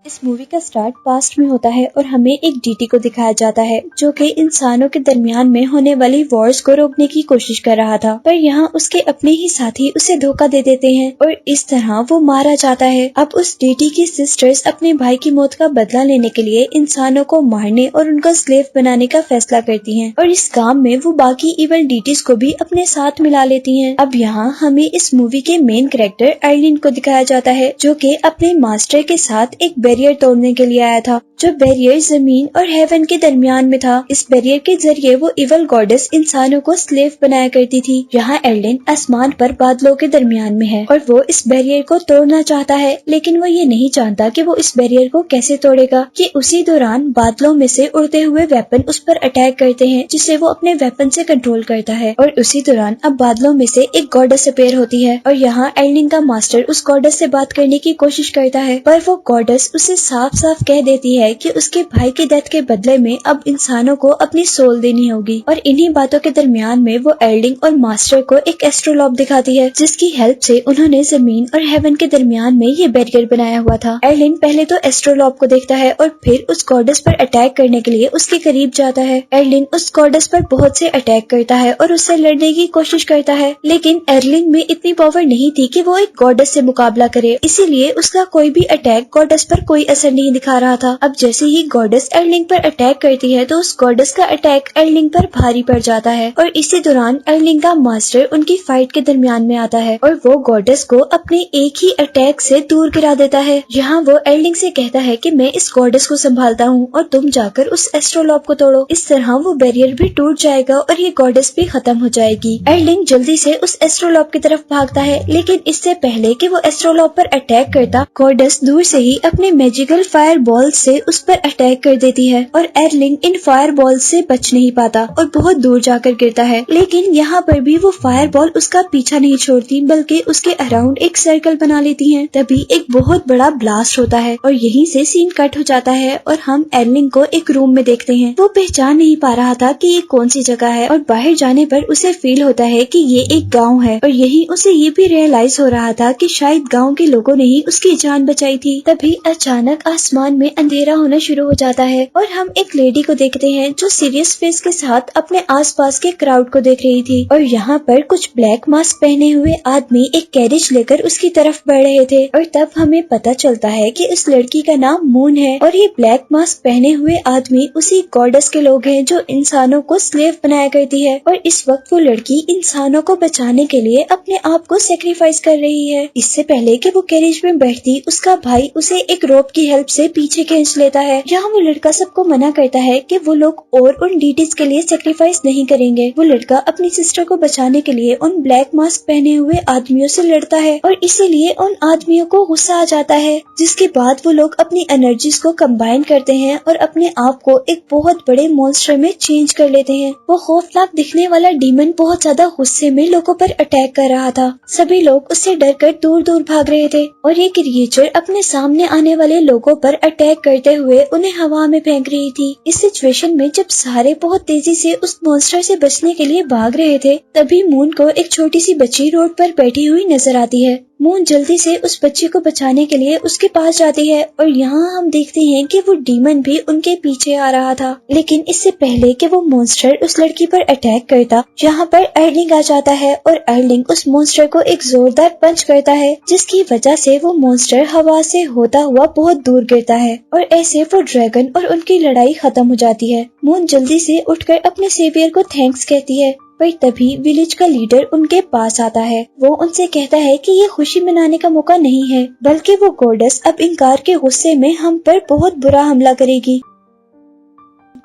اس movie کا start past میں ہوتا ہے اور ہمیں ایک ڈیٹی کو دکھایا جاتا ہے جو کہ انسانوں کے درمیان میں ہونے والی وارز کو روکنے کی کوشش کر رہا تھا، پر یہاں اس کے اپنے ہی ساتھی اسے دھوکہ دے دیتے ہیں اور اس طرح وہ مارا جاتا ہے۔ اب اس ڈیٹی کی سسٹرز اپنے بھائی کی موت کا بدلہ لینے کے لیے انسانوں کو مارنے اور ان کو سلیو بنانے کا فیصلہ کرتی ہیں اور اس کام میں وہ باقی ایول ڈیٹیز کو بھی اپنے ساتھ ملا لیتی ہیں۔ اب یہاں ہمیں اس مووی کے مین کریکٹر ایرلین کو دکھایا جاتا ہے جو کہ اپنے ماسٹر کے ساتھ ایک بیریئر توڑنے کے لیے آیا تھا، جو بیریئر زمین اور ہیون کے درمیان میں تھا۔ اس بیریئر کے ذریعے وہ ایول گاڈس انسانوں کو سلیو بنایا کرتی تھی۔ یہاں ایرلین آسمان پر بادلوں کے درمیان میں ہے اور وہ اس بیریئر کو توڑنا چاہتا ہے، لیکن وہ یہ نہیں جانتا کہ وہ اس بیریئر کو کیسے توڑے گا کہ اسی دوران بادلوں میں سے اڑتے ہوئے ویپن اس پر اٹیک کرتے ہیں جسے وہ اپنے ویپن سے کنٹرول کرتا ہے، اور اسی دوران اب بادلوں میں سے ایک گاڈس اپیئر ہوتی ہے اور یہاں ایرلین کا ماسٹر اس گاڈس سے بات کرنے کی کوشش کرتا ہے، پر وہ گاڈس اسے صاف صاف کہہ دیتی ہے کہ اس کے بھائی کی ڈیتھ کے بدلے میں اب انسانوں کو اپنی سول دینی ہوگی، اور انہی باتوں کے درمیان میں وہ ایرلین اور ماسٹر کو ایک ایسٹرولاب دکھاتی ہے جس کی ہیلپ سے انہوں نے زمین اور ہیون کے درمیان میں یہ بیریئر بنایا ہوا تھا۔ ایرلین پہلے تو ایسٹرولاب کو دیکھتا ہے اور پھر اس گاڈس پر اٹیک کرنے کے لیے اس کے قریب جاتا ہے۔ ایرلین اس گاڈس پر بہت سے اٹیک کرتا ہے اور اس سے لڑنے کی کوشش کرتا ہے، لیکن ایرلین میں اتنی پاور نہیں تھی کہ وہ ایک گاڈس سے مقابلہ کرے، اسی لیے اس کا کوئی بھی اٹیک گاڈس پر کوئی اثر نہیں دکھا رہا تھا۔ اب جیسے ہی گاڈس ایرلین پر اٹیک کرتی ہے تو اس گاڈس کا اٹیک ایرلین پر بھاری پڑ جاتا ہے، اور اسی دوران ایرلین کا ماسٹر ان کی فائٹ کے درمیان میں آتا ہے اور وہ گاڈس کو اپنے ایک ہی اٹیک سے دور گرا دیتا ہے۔ یہاں وہ ایرلین سے کہتا ہے کہ میں اس گاڈس کو سنبھالتا ہوں اور تم جا کر اس ایسٹرولاب کو توڑو، اس طرح وہ بیریئر بھی ٹوٹ جائے گا اور یہ گاڈس بھی ختم ہو جائے گی۔ ایرلین جلدی سے اس ایسٹرولاب کی طرف بھاگتا ہے، لیکن اس سے پہلے کہ وہ ایسٹرولاب پر اٹیک کرتا، گاڈس دور سے ہی اپنے میجیکل فائر بال سے اس پر اٹیک کر دیتی ہے اور ایرلین ان فائر بال سے بچ نہیں پاتا اور بہت دور جا کر گرتا ہے، لیکن یہاں پر بھی وہ فائر بال اس کا پیچھا نہیں چھوڑتی بلکہ اس کے اراؤنڈ ایک سرکل بنا لیتی ہیں۔ تبھی ایک بہت بڑا بلاسٹ ہوتا ہے اور یہیں سے سین کٹ ہو جاتا ہے اور ہم ایرلین کو ایک روم میں دیکھتے ہیں۔ وہ پہچان نہیں پا رہا تھا کہ یہ کون سی جگہ ہے اور باہر جانے پر اسے فیل ہوتا ہے کہ یہ ایک گاؤں ہے، اور یہیں اسے یہ بھی ریئلائز ہو رہا تھا کہ شاید گاؤں کے لوگوں نے ہی اس کی جان بچائی تھی۔ تبھی اچانک آسمان میں اندھیرا ہونا شروع ہو جاتا ہے اور ہم ایک لیڈی کو دیکھتے ہیں جو سیریس فیس کے ساتھ اپنے آس پاس کے کراؤڈ کو دیکھ رہی تھی، اور یہاں پر کچھ بلیک ماسک پہنے ہوئے آدمی ایک کیریج لے کر اس کی طرف بڑھ رہے تھے، اور تب ہمیں پتہ چلتا ہے کہ اس لڑکی کا نام مون ہے اور یہ بلیک ماسک پہنے ہوئے آدمی اسی گاڈس کے لوگ ہیں جو انسانوں کو سلیو بنایا کرتی ہے، اور اس وقت وہ لڑکی انسانوں کو بچانے کے لیے اپنے آپ کو سیکریفائس کر رہی ہے۔ اس سے پہلے کہ وہ کیریج میں بیٹھتی، اس کا بھائی اسے ایک روپ کی ہیلپ سے پیچھے کھینچ لیتا ہے۔ یہاں وہ لڑکا سب کو منع کرتا ہے کہ وہ لوگ اور ان ڈیٹیز کے لیے سیکریفائس نہیں کریں گے۔ وہ لڑکا اپنی سسٹر کو بچانے کے لیے ان بلیک ماسک پہنے ہوئے آدمیوں سے لڑتا ہے اور اسی لیے ان آدمیوں کو غصہ آ جاتا ہے، جس کے بعد وہ لوگ اپنی انرجیز کو کمبائن کرتے ہیں اور اپنے آپ کو ایک بہت بڑے مونسٹر میں چینج کر لیتے ہیں۔ وہ خوفناک دکھنے والا ڈیمن بہت زیادہ غصے میں لوگوں پر اٹیک کر رہا تھا۔ سبھی لوگ اس سے ڈر کر دور دور بھاگ رہے تھے اور یہ کریچر اپنے سامنے آنے والے لوگوں پر اٹیک کرتے ہوئے انہیں ہوا میں پھینک رہی تھی۔ اس سچویشن میں جب سارے بہت تیزی سے اس مونسٹر سے بچنے کے لیے بھاگ رہے تھے، تبھی مون کو ایک چھوٹی سی بچی روڈ پر بیٹھی ہوئی نظر آتی ہے۔ مون جلدی سے اس بچی کو بچانے کے لیے اس کے پاس جاتی ہے اور یہاں ہم دیکھتے ہیں کہ وہ ڈیمن بھی ان کے پیچھے آ رہا تھا، لیکن اس سے پہلے کہ وہ مونسٹر اس لڑکی پر اٹیک کرتا، یہاں پر ایرلین آ جاتا ہے اور ایرلین اس مونسٹر کو ایک زوردار پنچ کرتا ہے، جس کی وجہ سے وہ مونسٹر ہوا سے ہوتا ہوا بہت دور گرتا ہے اور ایسے وہ ڈریگن اور ان کی لڑائی ختم ہو جاتی ہے۔ مون جلدی سے اٹھ کر اپنے سیویئر کو تھینکس کہتی ہے، پر تبھی ولیج کا لیڈر ان کے پاس آتا ہے۔ وہ ان سے کہتا ہے کہ یہ خوشی منانے کا موقع نہیں ہے، بلکہ وہ گوڈس اب انکار کے غصے میں ہم پر بہت برا حملہ کرے گی۔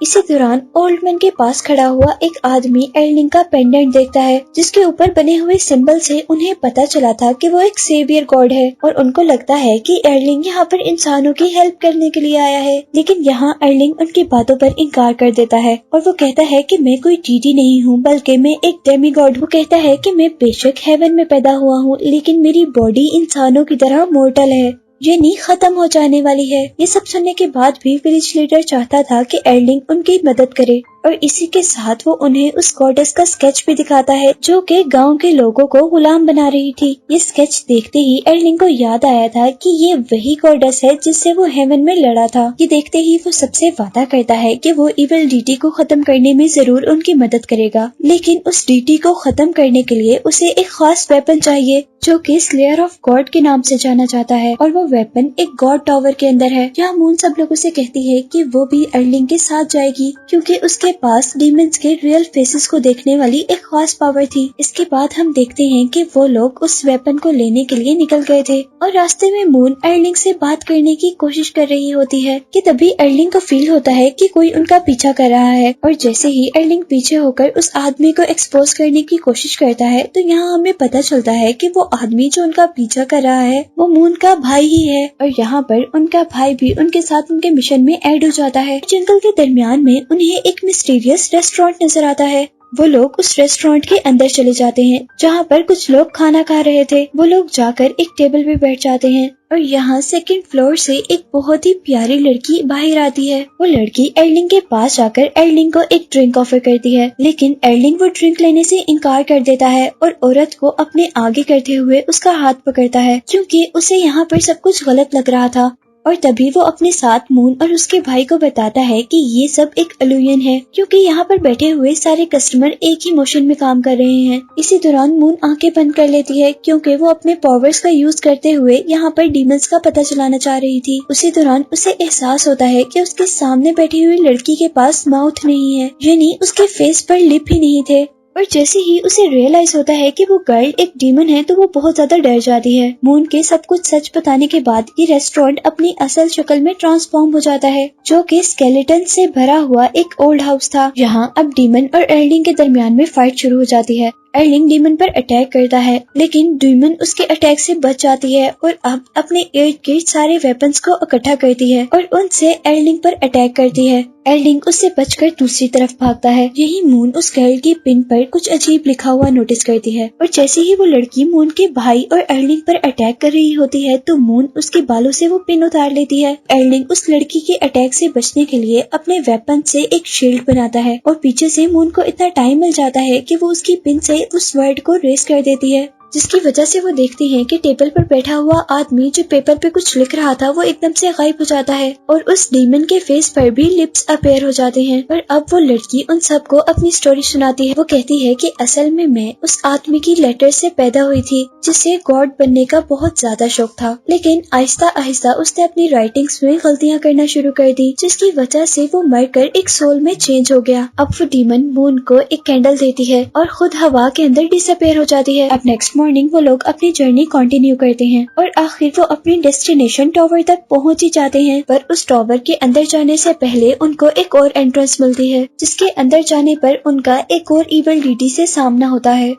اسی دوران اولڈ مین کے پاس کھڑا ہوا ایک آدمی ایرلین کا پینڈنٹ دیکھتا ہے، جس کے اوپر بنے ہوئے سمبل سے انہیں پتا چلا تھا کہ وہ ایک سیویئر گاڈ ہے، اور ان کو لگتا ہے کہ ایرلین یہاں پر انسانوں کی ہیلپ کرنے کے لیے آیا ہے، لیکن یہاں ایرلین ان کی باتوں پر انکار کر دیتا ہے اور وہ کہتا ہے کہ میں کوئی ڈیٹی نہیں ہوں بلکہ میں ایک ڈیمی گاڈ ہوں۔ وہ کہتا ہے کہ میں بے شک ہیون میں پیدا ہوا ہوں، لیکن میری باڈی انسانوں کی طرح مورٹل ہے، یعنی ختم ہو جانے والی ہے۔ یہ سب سننے کے بعد بھی ولیج لیڈر چاہتا تھا کہ ایرلین ان کی مدد کرے، اور اسی کے ساتھ وہ انہیں اس گاڈس کا اسکیچ بھی دکھاتا ہے جو کہ گاؤں کے لوگوں کو غلام بنا رہی تھی۔ یہ اسکیچ دیکھتے ہی ایرلنگ کو یاد آیا تھا کہ یہ وہی گاڈس ہے جس سے وہ ہیون میں لڑا تھا۔ یہ دیکھتے ہی وہ سب سے وعدہ کرتا ہے کہ وہ ایول ڈیٹی کو ختم کرنے میں ضرور ان کی مدد کرے گا، لیکن اس ڈیٹی کو ختم کرنے کے لیے اسے ایک خاص ویپن چاہیے جو کہ سلیئر آف گاڈ کے نام سے جانا جاتا ہے، اور وہ ویپن ایک گاڈ ٹاور کے اندر ہے۔ جہاں مون سب لوگوں سے کہتی ہے کہ وہ بھی ایرلنگ کے ساتھ جائے گی کیونکہ اس کے پاس ڈیمنز کے ریئل فیسز کو دیکھنے والی ایک خاص پاور تھی۔ اس کے بعد ہم دیکھتے ہیں کہ وہ لوگ اس ویپن کو لینے کے لیے نکل گئے تھے، اور راستے میں مون ایرلنگ سے بات کرنے کی کوشش کر رہی ہوتی ہے کہ تبھی ایرلنگ کو فیل ہوتا ہے کہ کوئی ان کا پیچھا کر رہا ہے، اور جیسے ہی ایرلنگ پیچھے ہو کر اس آدمی کو ایکسپوز کرنے کی کوشش کرتا ہے تو یہاں ہمیں پتہ چلتا ہے کہ وہ آدمی جو ان کا پیچھا کر رہا ہے وہ مون کا بھائی ہی ہے، اور یہاں پر ان کا بھائی بھی ان کے ساتھ ان کے مشن میں ایڈ ہو جاتا ہے۔ جنگل کے درمیان میں انہیں ایک مسٹیریس ریسٹورینٹ نظر آتا ہے۔ وہ لوگ اس ریسٹورینٹ کے اندر چلے جاتے ہیں جہاں پر کچھ لوگ کھانا کھا رہے تھے۔ وہ لوگ جا کر ایک ٹیبل پہ بیٹھ جاتے ہیں، اور یہاں سیکنڈ فلور سے ایک بہت ہی پیاری لڑکی باہر آتی ہے۔ وہ لڑکی ایرلنگ کے پاس جا کر ایرلنگ کو ایک ڈرنک آفر کرتی ہے، لیکن ایرلنگ وہ ڈرنک لینے سے انکار کر دیتا ہے اور عورت کو اپنے آگے کرتے ہوئے اس کا ہاتھ پکڑتا ہے کیونکہ اسے یہاں پر سب کچھ غلط لگ رہا تھا۔ اور تبھی وہ اپنے ساتھ مون اور اس کے بھائی کو بتاتا ہے کہ یہ سب ایک الوژن ہے کیونکہ یہاں پر بیٹھے ہوئے سارے کسٹمر ایک ہی موشن میں کام کر رہے ہیں۔ اسی دوران مون آنکھیں بند کر لیتی ہے کیونکہ وہ اپنے پاورز کا یوز کرتے ہوئے یہاں پر ڈیمنز کا پتہ چلانا چاہ رہی تھی۔ اسی دوران اسے احساس ہوتا ہے کہ اس کے سامنے بیٹھی ہوئی لڑکی کے پاس ماؤتھ نہیں ہے، یعنی اس کے فیس پر لپ ہی نہیں تھے، اور جیسے ہی اسے ریئلائز ہوتا ہے کہ وہ گرل ایک ڈیمن ہے تو وہ بہت زیادہ ڈر جاتی ہے۔ مون کے سب کچھ سچ بتانے کے بعد یہ ریسٹورینٹ اپنی اصل شکل میں ٹرانسفارم ہو جاتا ہے جو کہ اسکیلیٹن سے بھرا ہوا ایک اولڈ ہاؤس تھا۔ یہاں اب ڈیمن اور ایرلنگ کے درمیان میں فائٹ شروع ہو جاتی ہے۔ ایرلنگ ڈیمن پر اٹیک کرتا ہے لیکن ڈیمن اس کے اٹیک سے بچ جاتی ہے اور اب اپنے ارد گرد سارے ویپنز کو اکٹھا کرتی ہے اور ان سے ایرلنگ پر اٹیک کرتی ہے۔ ایرلنگ اس سے بچ کر دوسری طرف بھاگتا ہے۔ یہی مون اس گرل کی پن پر کچھ عجیب لکھا ہوا نوٹس کرتی ہے، اور جیسے ہی وہ لڑکی مون کے بھائی اور ایرلنگ پر اٹیک کر رہی ہوتی ہے تو مون اس کے بالوں سے وہ پن اتار لیتی ہے۔ ایرلنگ اس لڑکی کے اٹیک سے بچنے کے لیے اپنے ویپن سے ایک شیلڈ بناتا ہے، اور پیچھے سے مون کو اتنا ٹائم مل جاتا ہے کہ وہ اس کی پن سے اس ورڈ کو ریز کر دیتی ہے، جس کی وجہ سے وہ دیکھتے ہیں کہ ٹیبل پر بیٹھا ہوا آدمی جو پیپر پہ کچھ لکھ رہا تھا وہ ایک دم سے غائب ہو جاتا ہے، اور اس ڈیمن کے فیس پر بھی لپس اپیئر ہو جاتے ہیں۔ اور اب وہ لڑکی ان سب کو اپنی سٹوری سناتی ہے۔ وہ کہتی ہے کہ اصل میں اس آدمی کی لیٹر سے پیدا ہوئی تھی جسے گاڈ بننے کا بہت زیادہ شوق تھا، لیکن آہستہ آہستہ اس نے اپنی رائٹنگز میں غلطیاں کرنا شروع کر دی جس کی وجہ سے وہ مر کر ایک سول میں چینج ہو گیا۔ اب وہ ڈیمن مون کو ایک کینڈل دیتی ہے اور خود ہوا کے اندر ڈس اپیئر ہو جاتی ہے۔ اب نیکسٹ مارننگ وہ لوگ اپنی جرنی کنٹینیو کرتے ہیں اور آخر وہ اپنی ڈیسٹینیشن ٹاور تک پہنچ ہی جاتے ہیں، پر اس ٹاور کے اندر جانے سے پہلے ان کو ایک اور انٹرنس ملتی ہے جس کے اندر جانے پر ان کا ایک اور ایول ڈیٹی سے سامنا ہوتا ہے۔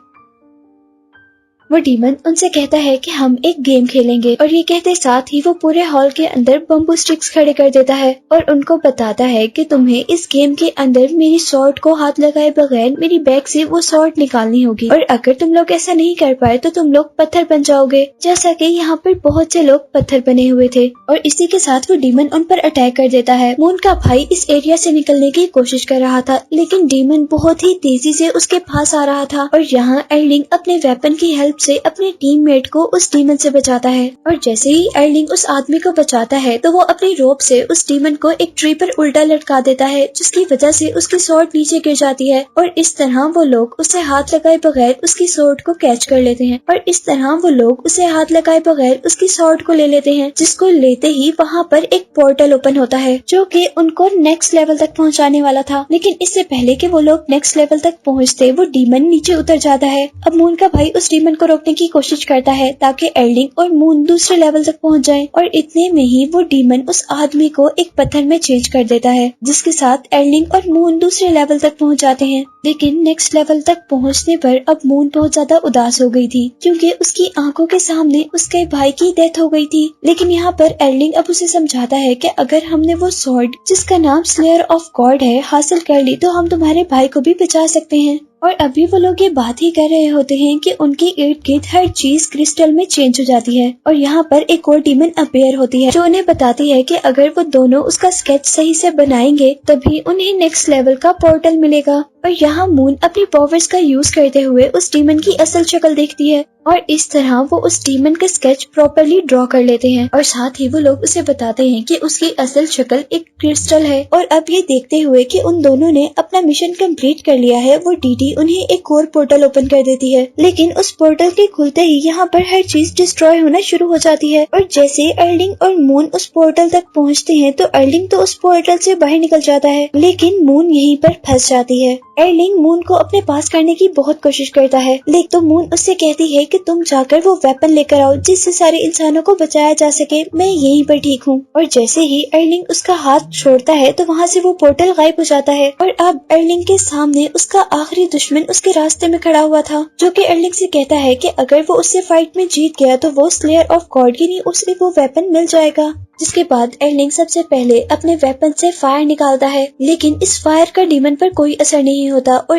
وہ ڈیمن ان سے کہتا ہے کہ ہم ایک گیم کھیلیں گے، اور یہ کہتے ساتھ ہی وہ پورے ہال کے اندر بمبو سٹکس کھڑے کر دیتا ہے اور ان کو بتاتا ہے کہ تمہیں اس گیم کے اندر میری سورڈ کو ہاتھ لگائے بغیر میری بیگ سے وہ سورڈ نکالنی ہوگی، اور اگر تم لوگ ایسا نہیں کر پائے تو تم لوگ پتھر بن جاؤ گے، جیسا کہ یہاں پر بہت سے لوگ پتھر بنے ہوئے تھے۔ اور اسی کے ساتھ وہ ڈیمن ان پر اٹیک کر دیتا ہے۔ مون کا بھائی اس ایریا سے نکلنے کی کوشش کر رہا تھا لیکن ڈیمن بہت ہی تیزی سے اس کے پاس آ رہا تھا، اور یہاں ایرلنگ اپنے ویپن کی ہیلپ سے اپنے ٹیم میٹ کو اس ڈیمن سے بچاتا ہے، اور جیسے ہی ایرلنگ اس آدمی کو بچاتا ہے تو وہ اپنی روپ سے اس ڈیمن کو ایک ٹری پر الٹا لٹکا دیتا ہے جس کی وجہ سے اس کی سورڈ نیچے گر جاتی ہے، اور اس طرح وہ لوگ اسے ہاتھ لگائے بغیر اس کی سورڈ کو کیچ کر لیتے ہیں، اور اس طرح وہ لوگ اسے ہاتھ لگائے بغیر اس کی سورڈ کو لے لیتے ہیں، جس کو لیتے ہی وہاں پر ایک پورٹل اوپن ہوتا ہے جو کہ ان کو نیکسٹ لیول تک پہنچانے والا تھا۔ لیکن اس سے پہلے کہ وہ لوگ نیکسٹ لیول تک پہنچتے وہ ڈیمن نیچے اتر جاتا ہے۔ اب مون کا بھائی اس ڈیمن کو روکنے کی کوشش کرتا ہے تاکہ ایرلنگ اور مون دوسرے لیول تک پہنچ جائیں، اور اتنے میں ہی وہ ڈیمن اس آدمی کو ایک پتھر میں چینج کر دیتا ہے جس کے ساتھ ایرلنگ اور مون دوسرے لیول تک پہنچ جاتے ہیں۔ لیکن نیکسٹ لیول تک پہنچنے پر اب مون بہت زیادہ اداس ہو گئی تھی کیونکہ اس کی آنکھوں کے سامنے اس کے بھائی کی ڈیتھ ہو گئی تھی، لیکن یہاں پر ایرلنگ اب اسے سمجھاتا ہے کہ اگر ہم نے وہ سورڈ جس کا نام سلیئر آف گاڈ ہے حاصل کر لی تو ہم تمہارے بھائی کو بھی بچا سکتے ہیں۔ اور ابھی وہ لوگ یہ بات ہی کر رہے ہوتے ہیں کہ ان کے ارد گرد ہر چیز کرسٹل میں چینج ہو جاتی ہے، اور یہاں پر ایک اور ڈیمن اپیئر ہوتی ہے جو انہیں بتاتی ہے کہ اگر وہ دونوں اس کا اسکیچ صحیح سے بنائیں گے تبھی انہیں نیکسٹ لیول کا پورٹل ملے گا۔ اور یہاں مون اپنی پاورز کا یوز کرتے ہوئے اس ڈیمن کی اصل شکل دیکھتی ہے، اور اس طرح وہ اس ڈیمن کا اسکیچ پراپرلی ڈرا کر لیتے ہیں، اور ساتھ ہی وہ لوگ اسے بتاتے ہیں کہ اس کی اصل شکل ایک کرسٹل ہے۔ اور اب یہ دیکھتے ہوئے کہ ان دونوں نے اپنا مشن کمپلیٹ کر لیا ہے، وہ ڈی ڈی انہیں ایک اور پورٹل اوپن کر دیتی ہے، لیکن اس پورٹل کے کھلتے ہی یہاں پر ہر چیز ڈسٹروائے ہونا شروع ہو جاتی ہے۔ اور جیسے ارلنگ اور مون اس پورٹل تک پہنچتے ہیں تو ارلنگ تو اس پورٹل سے باہر نکل جاتا ہے، لیکن مون یہیں پر پھنس جاتی ہے۔ ارلنگ مون کو اپنے پاس کرنے کی بہت کوشش کرتا ہے، لیکن تو مون اس سے کہتی ہے کہ تم جا کر وہ ویپن لے کر آؤ جس سے سارے انسانوں کو بچایا جا سکے، میں یہیں پر ٹھیک ہوں۔ اور جیسے ہی ارلنگ اس کا ہاتھ چھوڑتا ہے تو وہاں سے وہ پورٹل غائب ہو جاتا ہے، اور اب ارلنگ کے سامنے اس کا آخری دشمن اس کے راستے میں کھڑا ہوا تھا، جو کہ ارلنگ سے کہتا ہے کہ اگر وہ اس سے فائٹ میں جیت گیا تو وہ سلیئر آف گاڈ یعنی اسے وہ ویپن مل جائے گا۔ جس کے بعد ارلنگ سب سے پہلے اپنے ویپن سے فائر نکالتا ہے، لیکن اس فائر کا ڈیمن پر کوئی اثر نہیں ہوتا، اور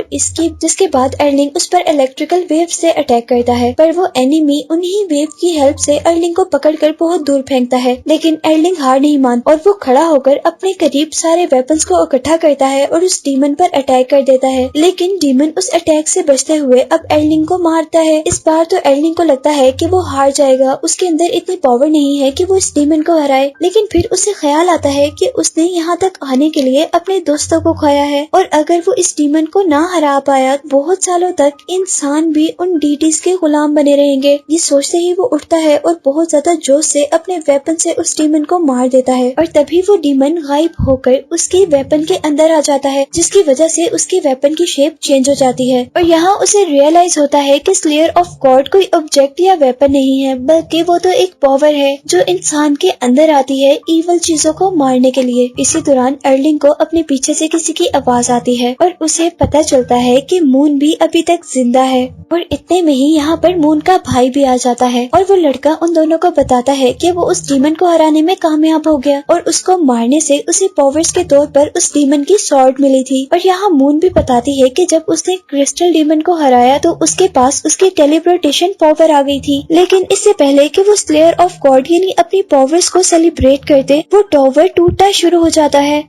جس کے بعد ارلنگ اس پر الیکٹریکل ویو سے اٹیک کرتا ہے، پر وہ اینیمی انہی ویو کی ہیلپ سے ارلنگ کو پکڑ کر بہت دور پھینکتا ہے، لیکن ارلنگ ہار نہیں مانتا اور وہ کھڑا ہو کر اپنے قریب سارے ویپنز کو اکٹھا کرتا ہے اور اس ڈیمن پر اٹیک کر دیتا ہے، لیکن ڈیمن اس اٹیک سے بچتے ہوئے اب ارلنگ کو مارتا ہے۔ اس بار تو ارلنگ کو لگتا ہے کہ وہ ہار جائے گا، اس کے اندر اتنی پاور نہیں ہے کہ وہ اس ڈیمن کو ہرائے، لیکن پھر اسے خیال آتا ہے کہ اس نے یہاں تک آنے کے لیے اپنے دوستوں کو کھویا ہے، اور اگر وہ اس ڈیمن کو نہ ہرا پایا بہت سالوں تک انسان بھی ان ڈیٹیز کے غلام بنے رہیں گے۔ یہ سوچتے ہی وہ اٹھتا ہے اور بہت زیادہ جوش سے اپنے ویپن سے اس ڈیمن کو مار دیتا ہے، اور تبھی وہ ڈیمن غائب ہو کر اس کے ویپن کے اندر آ جاتا ہے، جس کی وجہ سے اس کے ویپن کی شیپ چینج ہو جاتی ہے، اور یہاں اسے ریئلائز ہوتا ہے کہ سلیئر آف گاڈ کوئی آبجیکٹ یا ویپن نہیں ہے، بلکہ وہ تو ایک پاور ہے جو انسان کے اندر آتی ہے ایول چیزوں کو مارنے کے لیے۔ اسی دوران ارلنگ کو اپنے پیچھے سے کسی کی آواز آتی ہے اور اسے پتہ چلتا ہے کہ مون بھی ابھی تک زندہ ہے، اور اتنے میں ہی یہاں پر مون کا بھائی بھی آ جاتا ہے، اور وہ لڑکا ان دونوں کو بتاتا ہے کہ وہ اس ڈیمن کو ہرانے میں کامیاب ہو گیا، اور اس کو مارنے سے اسے پاورز کے طور پر اس ڈیمن کی سورڈ ملی تھی۔ اور یہاں مون بھی بتاتی ہے کہ جب اس نے کرسٹل ڈیمن کو ہرایا تو اس کے پاس اس کی ٹیلیپورٹیشن پاور آ گئی تھی، لیکن اس سے پہلے کہ وہ سلیئر آف گاڈ یعنی اپنی پاورز کو سیلیبریٹ کرتے وہ ٹاور ٹوٹنا شروع ہو جاتا ہے،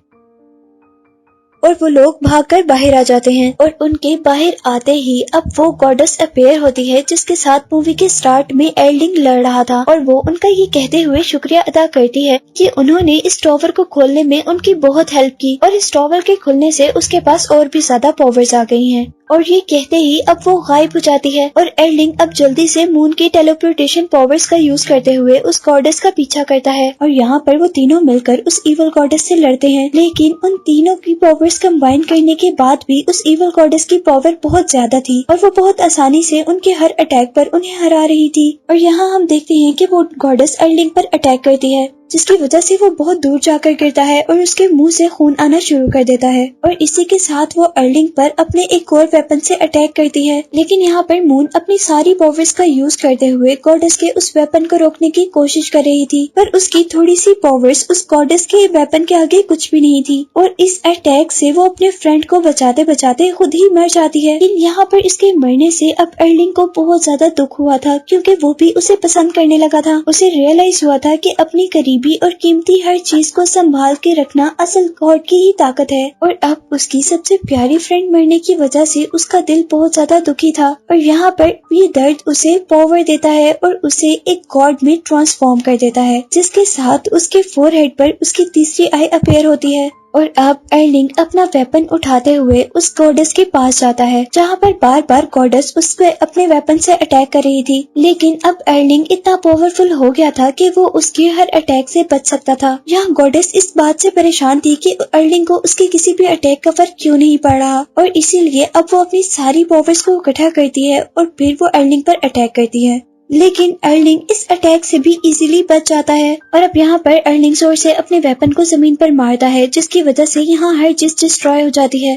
اور وہ لوگ بھاگ کر باہر آ جاتے ہیں، اور ان کے باہر آتے ہی اب وہ گاڈس اپیئر ہوتی ہے جس کے ساتھ مووی کے سٹارٹ میں ارلنگ لڑ رہا تھا، اور وہ ان کا یہ کہتے ہوئے شکریہ ادا کرتی ہے کہ انہوں نے اس ٹاور کو کھولنے میں ان کی بہت ہیلپ کی، اور اس ٹاور کے کھلنے سے اس کے پاس اور بھی زیادہ پاورز آ گئی ہیں، اور یہ کہتے ہی اب وہ غائب ہو جاتی ہے، اور ارلنگ اب جلدی سے مون کی ٹیلیپورٹیشن پاورز کا یوز کرتے ہوئے اس گاڈس کا پیچھا کرتا ہے، اور یہاں پر وہ تینوں مل کر اس ایول گاڈس سے لڑتے ہیں، لیکن ان تینوں کی پاورز کمبائن کرنے کے بعد بھی اس ایول گاڈس کی پاور بہت زیادہ تھی، اور وہ بہت آسانی سے ان کے ہر اٹیک پر انہیں ہرا رہی تھی۔ اور یہاں ہم دیکھتے ہیں کہ وہ گاڈس ارلنگ پر اٹیک کرتی ہے، جس کی وجہ سے وہ بہت دور جا کر گرتا ہے اور اس کے منہ سے خون آنا شروع کر دیتا ہے، اور اسی کے ساتھ وہ ارلنگ پر اپنے ایک اور ویپن سے اٹیک کرتی ہے، لیکن یہاں پر مون اپنی ساری پاورز کا یوز کرتے ہوئے گاڈس کے اس ویپن کو روکنے کی کوشش کر رہی تھی، پر اس کی تھوڑی سی پاورز اس گاڈس کے ویپن کے آگے کچھ بھی نہیں تھی، اور اس اٹیک سے وہ اپنے فرینڈ کو بچاتے بچاتے خود ہی مر جاتی ہے۔ لیکن یہاں پر اس کے مرنے سے اب ارلنگ کو بہت زیادہ دکھ ہوا تھا، کیونکہ وہ بھی اسے پسند کرنے لگا تھا، اسے ریئلائز ہوا تھا کہ اپنی قریبی اور قیمتی ہر چیز کو سنبھال کے رکھنا اصل گاڈ کی ہی طاقت ہے، اور اب اس کی سب سے پیاری فرینڈ مرنے کی وجہ سے اس کا دل بہت زیادہ دکھی تھا، اور یہاں پر یہ درد اسے پاور دیتا ہے اور اسے ایک گاڈ میں ٹرانسفارم کر دیتا ہے، جس کے ساتھ اس کے فور ہیڈ پر اس کی تیسری آئی اپیئر ہوتی ہے، اور اب ارلنگ اپنا ویپن اٹھاتے ہوئے اس گاڈس کے پاس جاتا ہے جہاں پر بار بار گاڈس اس پہ اپنے ویپن سے اٹیک کر رہی تھی، لیکن اب ارلنگ اتنا پاورفل ہو گیا تھا کہ وہ اس کے ہر اٹیک سے بچ سکتا تھا۔ یہاں گاڈس اس بات سے پریشان تھی کہ ارلنگ کو اس کے کسی بھی اٹیک کا فرق کیوں نہیں پڑ رہا، اور اسی لیے اب وہ اپنی ساری پاورز کو اکٹھا کرتی ہے اور پھر وہ ارلنگ پر اٹیک کرتی ہے، لیکن ارلنگ اس اٹیک سے بھی ایزیلی بچ جاتا ہے، اور اب یہاں پر ارلنگ زور سے اپنے ویپن کو زمین پر مارتا ہے، جس کی وجہ سے یہاں ہر چیز ڈسٹروائے ہو جاتی ہے،